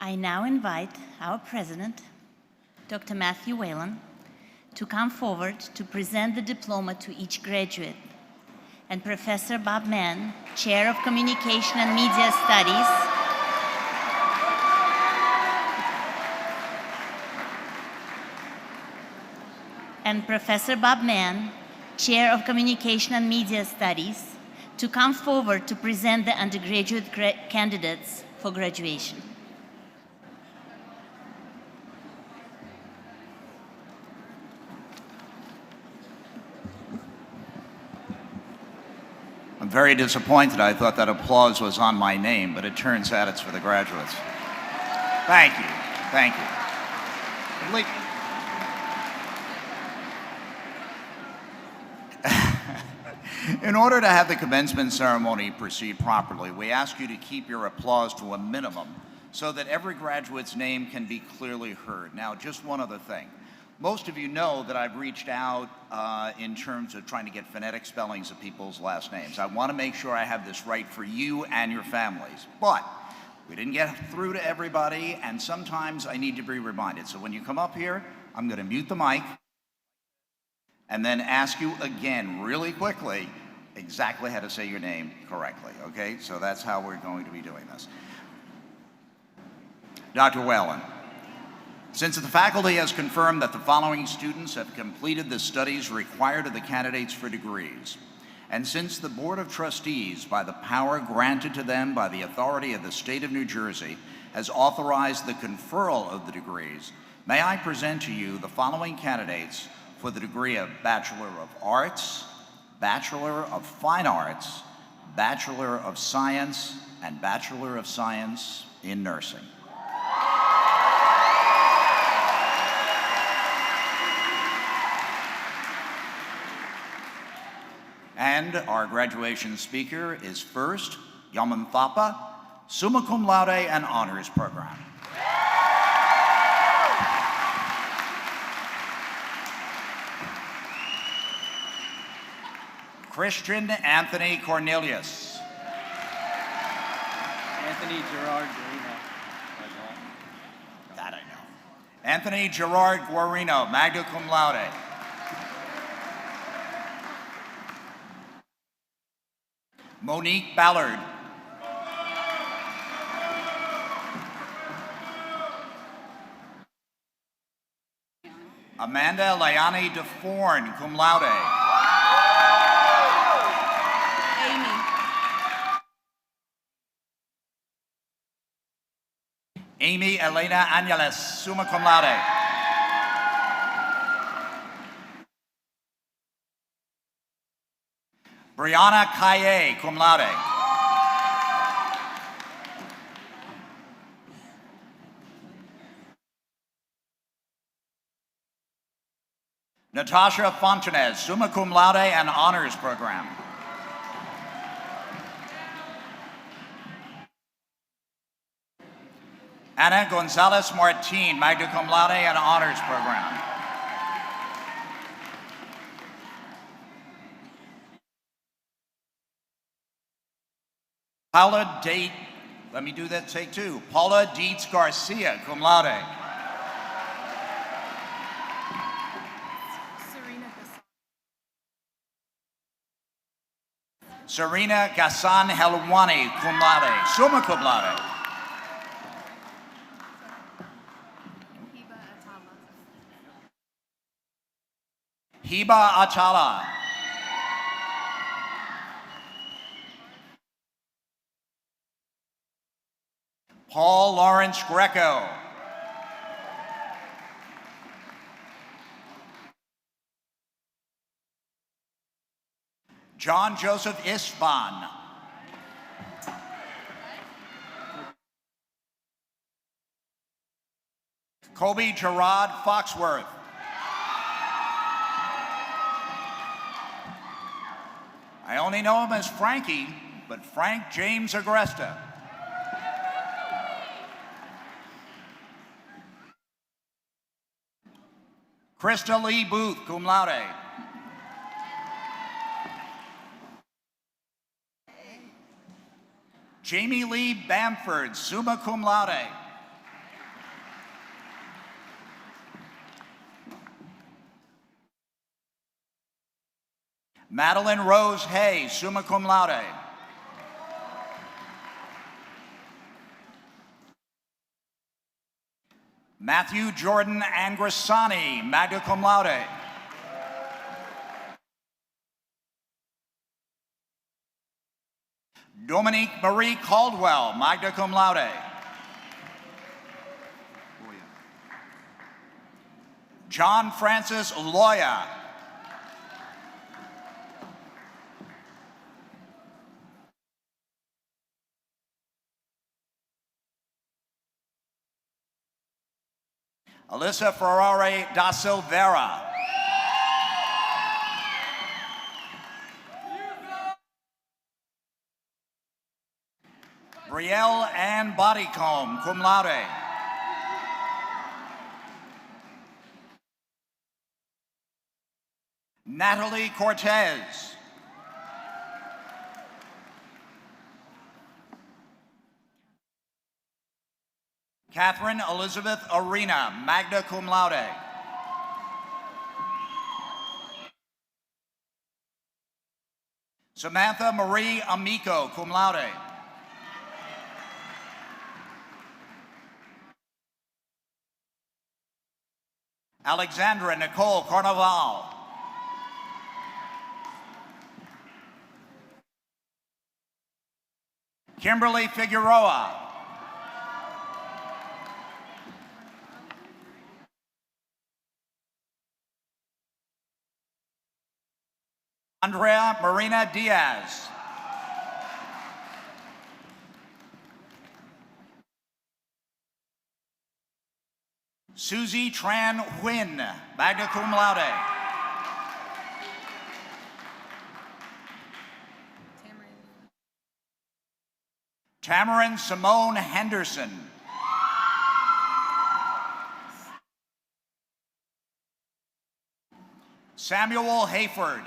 I now invite our president, Dr. Matthew Whalen, to come forward to present the diploma to each graduate, and Professor Bob Mann, Chair of Communication and Media Studies, Chair of Communication and Media Studies, to come forward to present the undergraduate candidates for graduation. I'm very disappointed. I thought that applause was on my name, but it turns out it's for the graduates. Thank you. Thank you. In order to have the commencement ceremony proceed properly, we ask you to keep your applause to a minimum so that every graduate's name can be clearly heard. Now, just one other thing. Most of you know that I've reached out in terms of trying to get phonetic spellings of people's last names. I want to make sure I have this right for you and your families. But we didn't get through to everybody, and sometimes I need to be reminded. So when you come up here, I'm going to mute the mic and then ask you again really quickly exactly how to say your name correctly, okay? So that's how we're going to be doing this. Dr. Whalen. Since the faculty has confirmed that the following students have completed the studies required of the candidates for degrees, and since the Board of Trustees, by the power granted to them by the authority of the state of New Jersey, has authorized the conferral of the degrees, may I present to you the following candidates for the degree of Bachelor of Arts, Bachelor of Fine Arts, Bachelor of Science, and Bachelor of Science in Nursing. And our graduation speaker is first, Yaman Thapa, summa cum laude and honors program. Christian Anthony Cornelius. Anthony Gerard Guarino. That I know. Anthony Gerard Guarino, magna cum laude. Monique Ballard. Amanda Layani DeForn, cum laude. Amy Elena Angeles, summa cum laude. Brianna Kaye, cum laude. Natasha Fontanez, summa cum laude and honors program. Ana Gonzalez Martin, magna cum laude and honors program. Paula Date, let me do that, take two. Paula Dietz Garcia, cum laude. Serena Gassan Helwani, cum laude, summa cum laude. Hiba Atala. Paul Lawrence Greco. John Joseph Isban. Kobe Gerard Foxworth. I only know him as Frankie, but Frank James Agresta. Krista Lee Booth, cum laude. Jamie Lee Bamford, summa cum laude. Madeline Rose Hay, summa cum laude. Matthew Jordan Angrisani, magna cum laude. Dominique Marie Caldwell, magna cum laude. John Francis Loya. Alyssa Ferrari da Silveira. Brielle Ann Bodycomb, cum laude. Natalie Cortez. Catherine Elizabeth Arena, magna cum laude. Samantha Marie Amico, cum laude. Alexandra Nicole Carnaval. Kimberly Figueroa. Andrea Marina Diaz. Susie Tran Huynh, magna cum laude. Tamarin Simone Henderson. Samuel Hayford.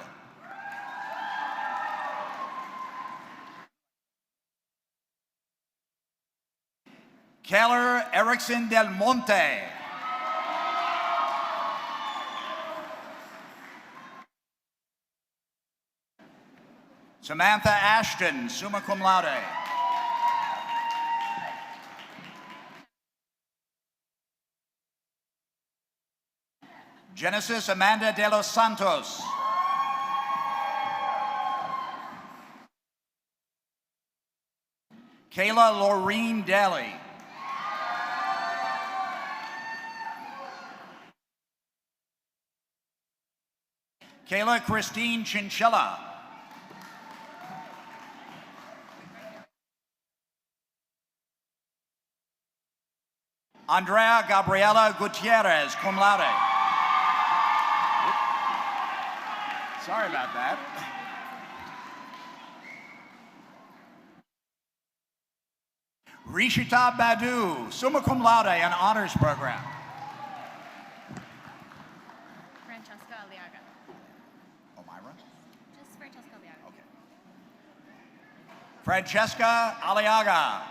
Keller Erickson Del Monte. Samantha Ashton, summa cum laude. Genesis Amanda de los Santos. Kayla Laureen Daly. Kayla Christine Chinchilla. Andrea Gabriela Gutierrez, cum laude. Sorry about that. Rishita Badu, summa cum laude, an honors program. Francesca Aliaga. Oh, Myra? Just Francesca Aliaga. Okay. Francesca Aliaga,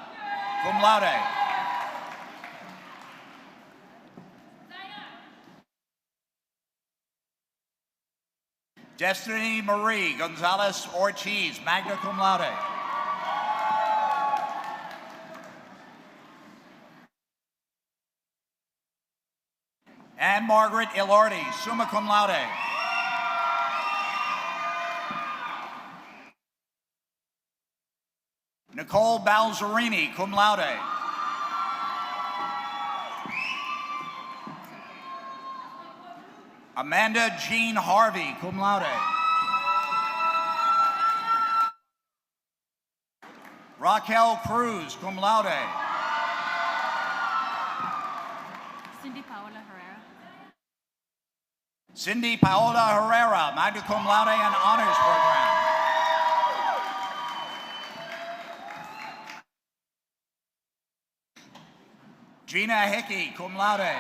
cum laude. Destiny Marie Gonzalez Ortiz, magna cum laude. Anne Margaret Ilardi, summa cum laude. Nicole Balzerini, cum laude. Amanda Jean Harvey, cum laude. Raquel Cruz, cum laude. Cindy Paola Herrera. Cindy Paola Herrera, magna cum laude and honors program. Gina Hickey, cum laude.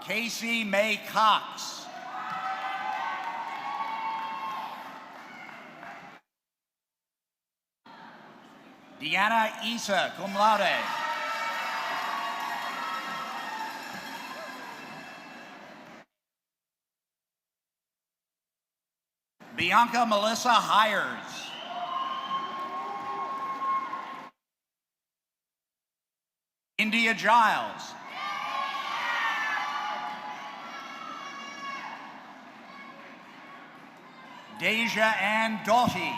Casey May Cox. Deanna Isa, cum laude. Bianca Melissa Hires. India Giles. Deja Ann Doughty.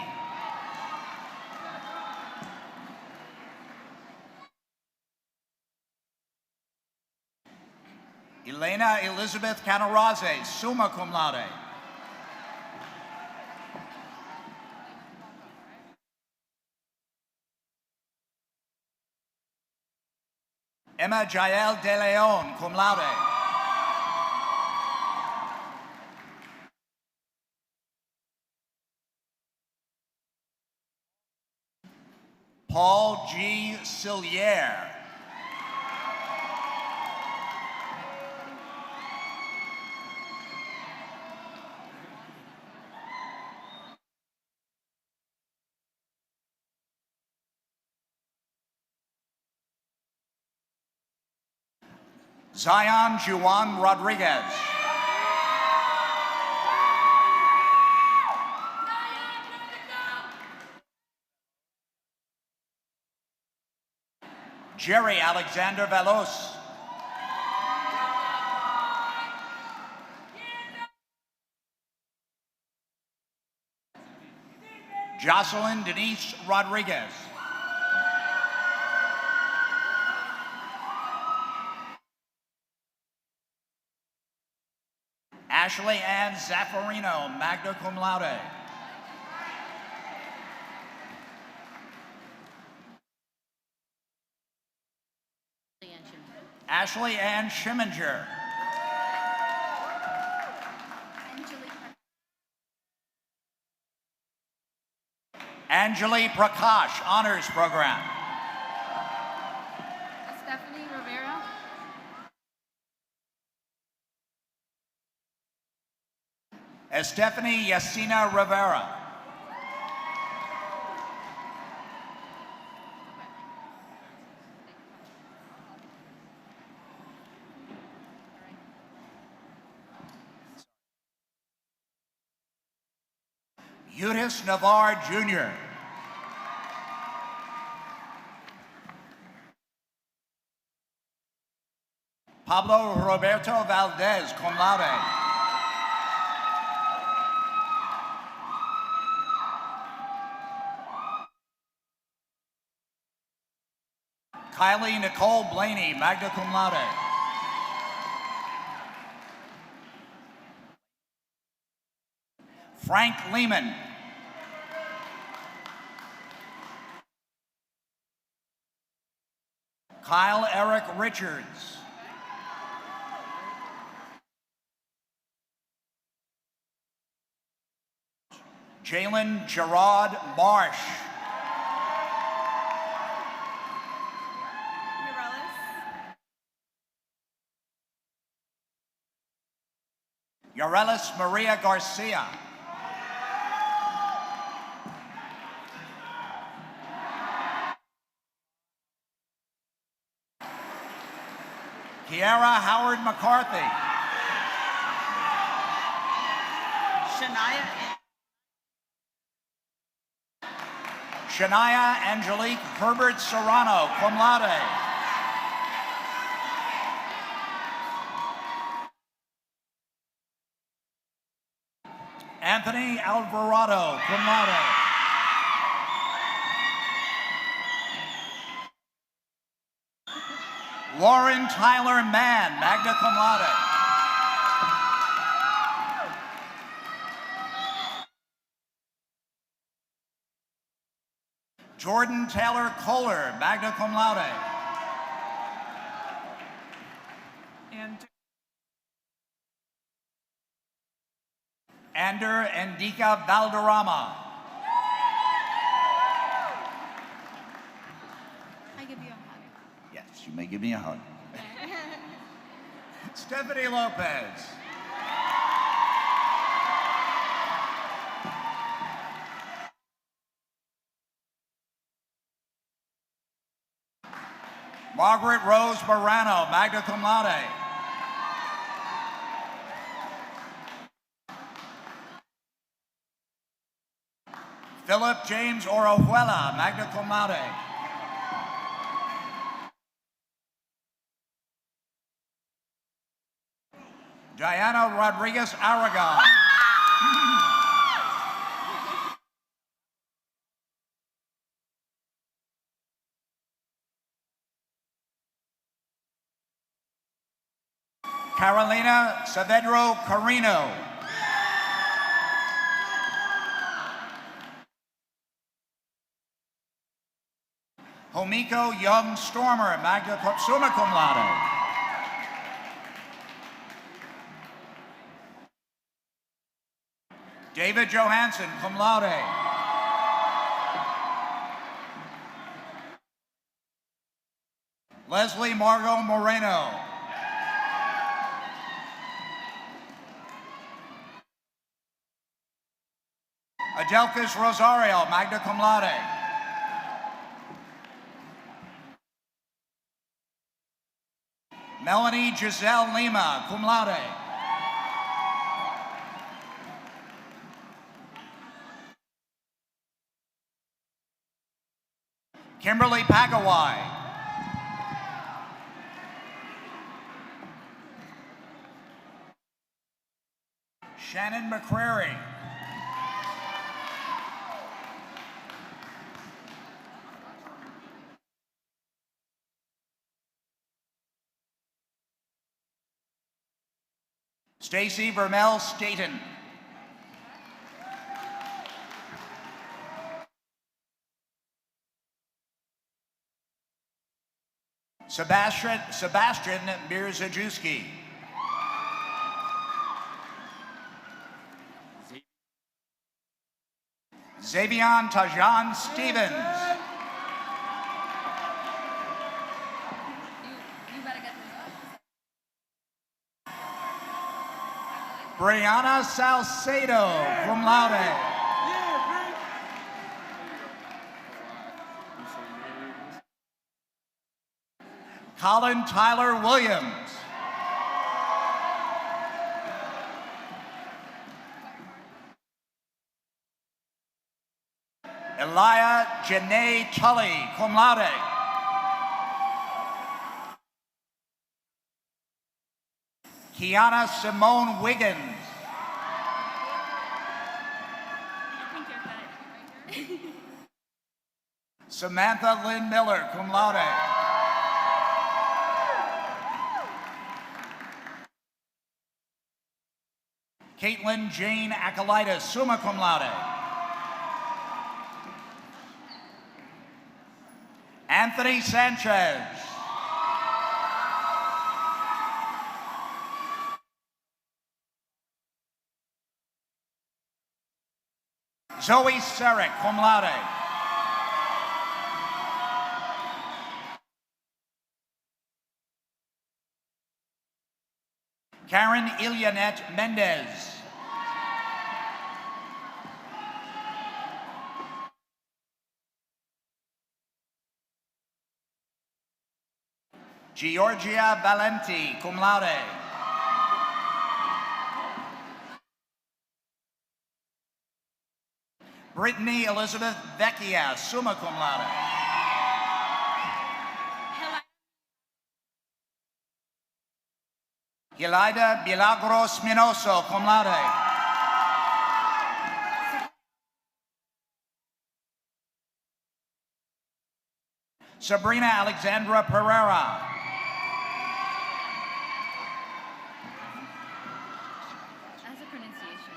Elena Elizabeth Canaraze, summa cum laude. Emma Jael De Leon, cum laude. Paul G. Silliere. Zion Juan Rodriguez. Jerry Alexander Velos. Jocelyn Denise Rodriguez. Ashley Ann Zaffarino, magna cum laude. Ashley Ann Schimminger. Anjali Prakash, honors program. Stephanie Rivera. Estefany Yacina Rivera. Eutis Navar Jr. Pablo Roberto Valdez, cum laude. Kylie Nicole Blaney, magna cum laude. Frank Lehman. Kyle Eric Richards. Jalen Gerard Marsh. Yorelis Maria Garcia. Kiara Howard McCarthy. Shania Angelique Herbert Serrano, cum laude. Anthony Alvarado, cum laude. Lauren Tyler Mann, magna cum laude. Jordan Taylor Kohler, magna cum laude. Ander Endika Valderrama. I give you a hug. Yes, you may give me a hug. Stephanie Lopez. Margaret Rose Morano, magna cum laude. Philip James Orejuela, magna cum laude. Diana Rodriguez Aragon. Carolina Saavedra Carino. Homiko Young Stormer, magna summa cum laude. David Johansson, cum laude. Leslie Margot Moreno. Adelphus Rosario, magna cum laude. Melanie Giselle Lima, cum laude. Kimberly Pagawai. Shannon McCrary. Stacy Vermel Staten. Sebastian Mirzajewski. Xavion Tajan Stevens. You better get this. Brianna Salcedo, cum laude. Colin Tyler Williams. Elia Janae Tully, cum laude. Kiana Simone Wiggins. I think you're good. Samantha Lynn Miller, cum laude. Caitlin Jane Acolytus, summa cum laude. Anthony Sanchez. Zoe Sarek, cum laude. Karen Ilianet Mendez. Georgia Valenti, cum laude. Brittany Elizabeth Vecchia, summa cum laude. Hilida Milagros Minoso, cum laude. Sabrina Alexandra Pereira. As a pronunciation.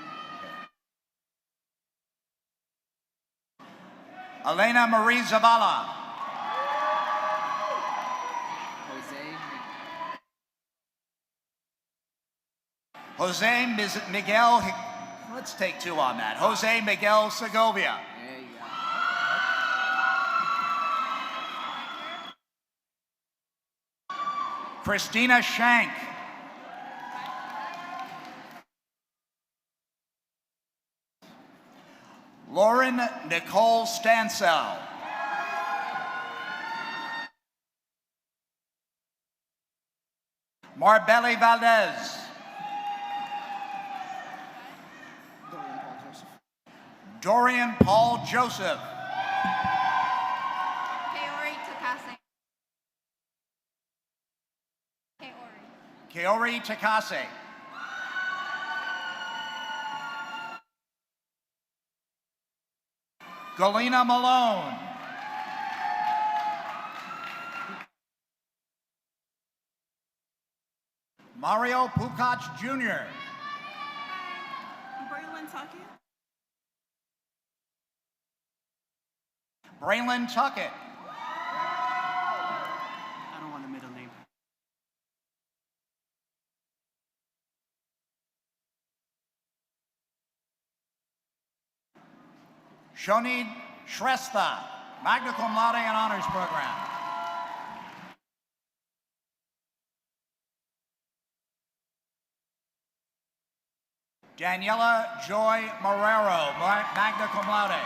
Elena Marie Zavala. Jose Miguel, let's take two on that. Jose Miguel Segovia. There you go. Christina Shank. Lauren Nicole Stansell. Marbelli Valdez. Dorian Paul Joseph. Kaori Takase. Kaori. Kaori Takase. Galena Malone. Mario Pukac Jr. Braylon Tuckett. Braylon Tuckett. I don't want a middle name. Shonid Shrestha, magna cum laude and honors program. Daniela Joy Marrero, magna cum laude.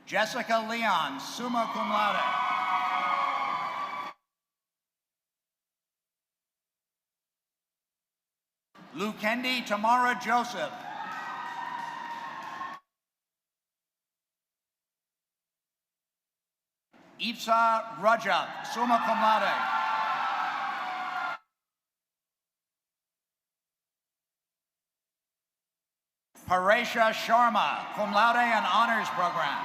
Jessica Leon, summa cum laude. Lukendi Tamara Joseph. Ipsa Rajab, summa cum laude. Paresha Sharma, cum laude and honors program.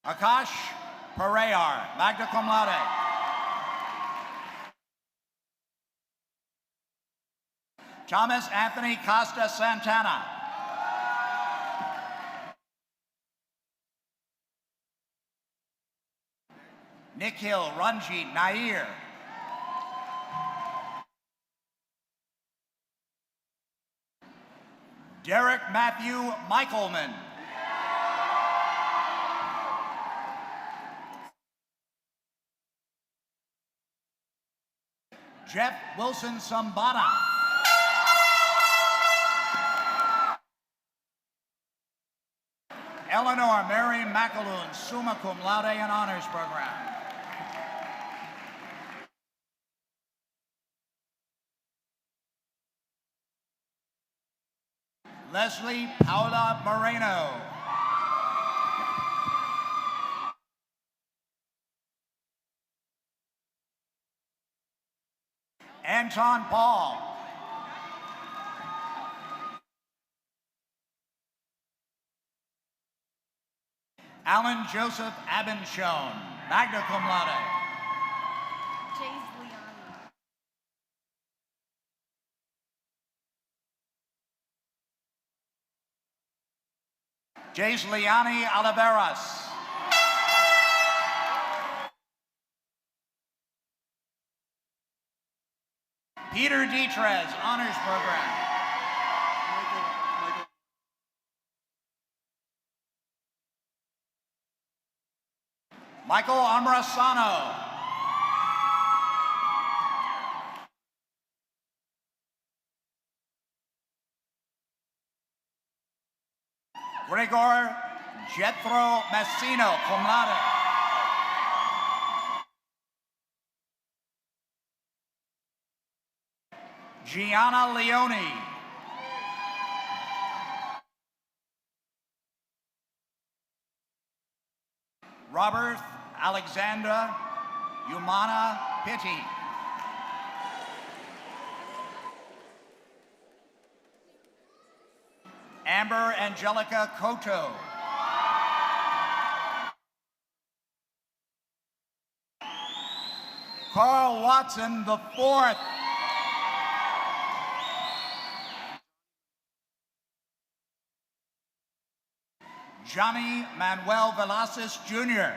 Akash Parayar, magna cum laude. Thomas Anthony Costa Santana. Nikhil Ranjit Nair. Derek Matthew Michaelman. Jeff Wilson Sambana. Eleanor Mary McAloon, summa cum laude and honors program. Leslie Paula Moreno. Anton Paul. Alan Joseph Abenshone, magna cum laude. Jace Leoni. Jace Liani Oliveras. Peter Dietrez, honors program. Michael Amrasano. Gregor Jethro Messino, cum laude. Gianna Leone. Robert Alexandra Umana Pitti. Amber Angelica Koto. Carl Watson the fourth. Johnny Manuel Velasquez Jr.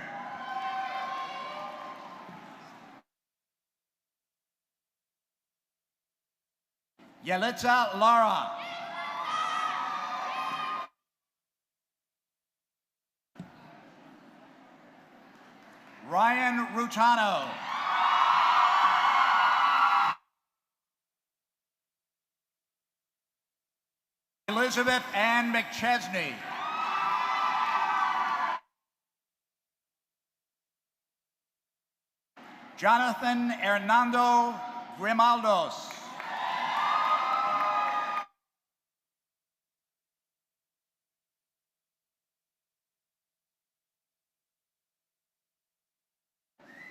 Yelitza Lara. Ryan Rutano. Elizabeth Ann McChesney. Jonathan Hernando Grimaldos.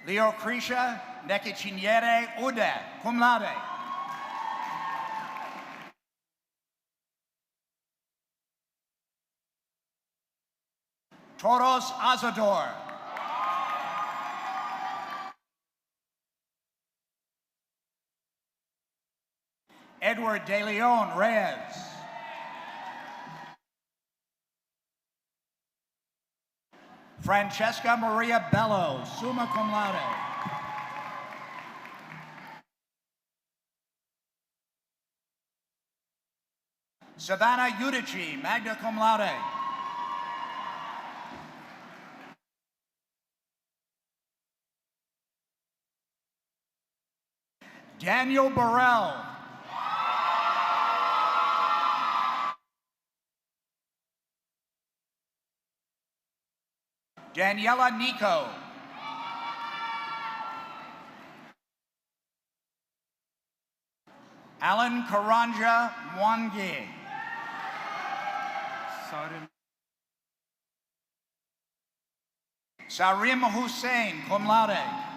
Leocretia Nekiciniere Ude, cum laude. Toros Azador. Edward De Leon Reyes. Francesca Maria Bello, summa cum laude. Savannah Udici, magna cum laude. Daniel Burrell. Daniela Nico. Alan Karanja Mwangi. Sarim Hussein, cum laude.